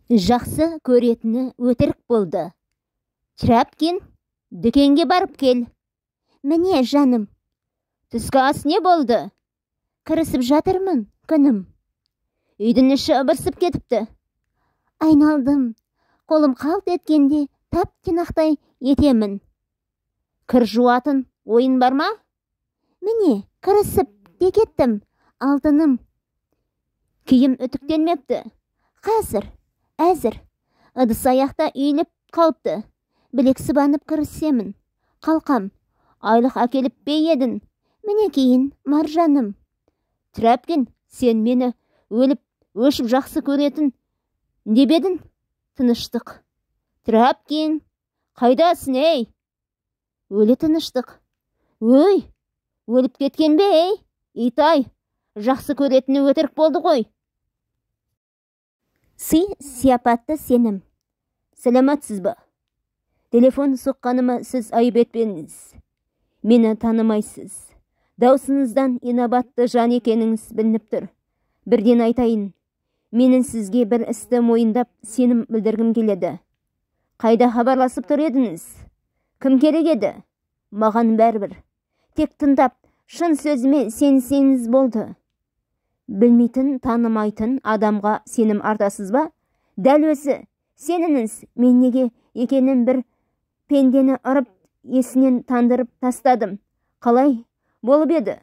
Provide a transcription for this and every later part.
Жақсы көретіні өтірік болды. Тряпкин, дүкенге барып кел. Міне, жаным. Түскі ас не болды? Кірісіп жатырмын, күнім. Үйдің іші ыбырсып кетіпті. Айналдым. Қолым қалт еткенде тап тинақтай етемін. Кір жуатын ойын бар ма? Міне, кірісіп де кеттім, алтыным. Киім үтіктенмепті. Қазір, әзір. Ыдыс аяқта үйіліп қалыпты. Білек сыбанып кірісемін. Қалқам. Айлық әкеліп бе едің? Міне кейін, Маржаным. Тряпкин, сен мені өліп, өшіп жақсы көретін деп едің? Тыныштық. Тряпкин, қайдасың, ей? Өлі тыныштық. Өй, өліп кеткен бе, ей? Итай, жақсы көретіні өтірік болды ғой. Сияпатты сенім. Сәлематсыз ба? Телефон соққаныма сіз айып етпеңіз. Мені танымайсыз. Даусыңыздан инабатты жан екеніңіз білініп тұр. Бірден айтайын. Менің сізге бір істі мойындап сенім білдіргім келеді. Қайда хабарласып тұр едіңіз? Кім керек еді? Маған бәрібір. Тек тыңдап, шын сөзіме сенсеңіз болды. Білмейтін, танымайтын адамға сенім артасыз ба? Дәл өзі, сеніңіз мен неге екенін бір пендені ұрып, есінен тандырып тастадым. Қалай болып еді?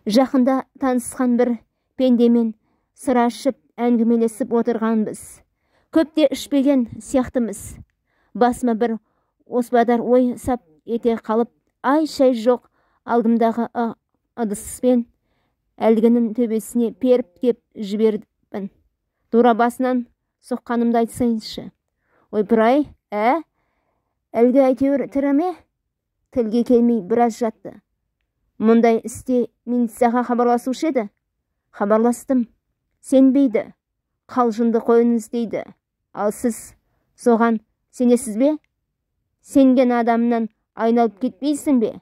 Жақында танысқан бір пендемен сырашып, әңгімелесіп отырғанбыз. Көпте ішпеген сияқтымыз. Басыма бір оспадар ой сап ете қалып, ай-шай жоқ, алдымдағы ыдыспен әлгінің төбесіне періп кеп жібердім. Тура басынан соққанымды айтсайыншы. Ойпыр-ай, әлгі әйтеуір тірі ме? Тілге келмей біраз жатты. Мұндай істе милицияға хабарласушы еді? Хабарластым. Сенбейді. Қалжынды қойыңыз дейді. Ал сіз соған сенесіз бе? Сенген адамнан айналып кетпейсің бе?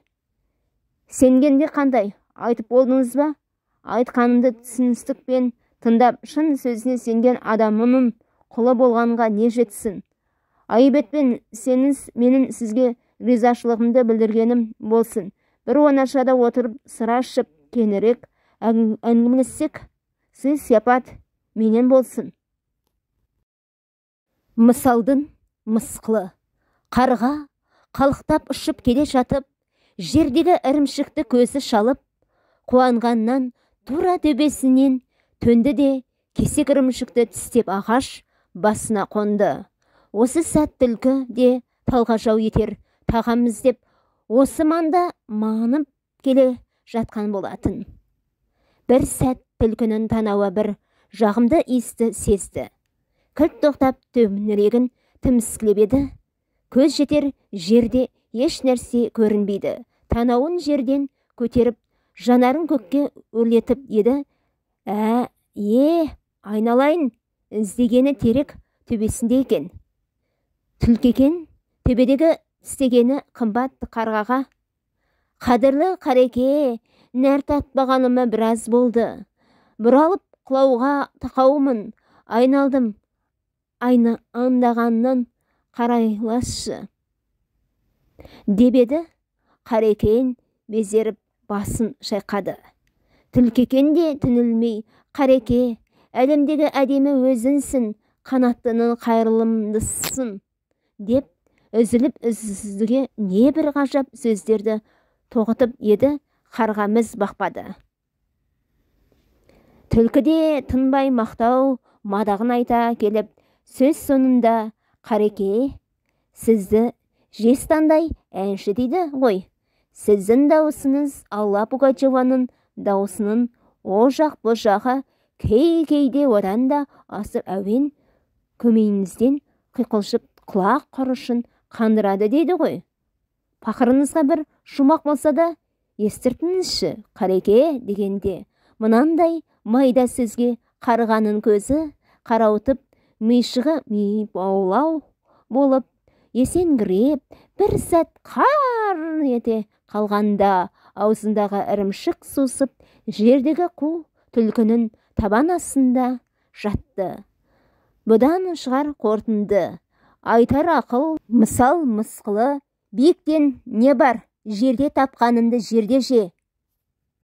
Сенгенде қандай? Айтып болдыңыз ба? Айтқанымды түсіністікпен тыңдап, шын сөзіне сенген адамының құлы болғанға не жетсін? Айып етпеңіз, менің сізге ризашылығымды білдіргенім болсын. Бір оңашада отырып сырашып кеңірек әңгімелессек, сияпат менен болсын. Мысалдың мысқылы. Қарға қалықтап ұшып келе жатып, жердегі ірімшікті көзі шалып, қуанғаннан тура төбесінен төнді де кесек ірімшікті тістеп ағаш басына қонды. Осы сәт түлкі де талғажау етер тағамыз деп осы манда манып келе жатқан болатын. Бір сәт түлкінің танауы бір жағымды иісті сезді. Кілт тоқтап төменірегін тіміскілеп еді. Көз жетер жерде еш нәрсе көрінбейді. Танауын жерден көтеріп, жанарын көкке өрлетіп еді. Айналайын, іздегені терек төбесінде екен. Түлкі екен, төбедегі істегені қымбат қарғаға. Қадірлі қареке, нәр татпағаныма біраз болды. Бұралып құлауға тақауымын. Айналдым. Айны аңдағаннан қарайласшы. Деп еді, қарекең безеріп басын шайқады. Түлкекен де түнілмей, қареке, әлемдегі әдемі өзінсің, қанаттының қайрылымдысың, деп үзіліп-үзілге не бір ғажап сөздерді тоғытып еді, қарғамыз бақпады. Түлкі де тынбай мақтау мадағын айта келіп, сөз соңында, қареке, сізді жестандай әнші дейді ғой. Сіздің дауысыңыз Алла Пугачеваның дауысының о жақ бұ жағы кей-кейде одан да асып әуен көмейіңізден қиқылжып құлақ құрышын қандырады дейді ғой. Пақырыңызға бір шумақ болса да естіртіңізші, қареке дегенде. Мынандай майда сөзге қарғаның көзі қарауытып, мишығы баулау болып, есеңгіреп, бір сәт қар ете қалғанда, аузындағы ірімшік сусып, жердегі қу түлкінің табан астында жатты. Бұдан шығар қорытынды. Айтар ақыл, мысал мысқылы, биіктен не бар, жерде тапқаныңды жерде же.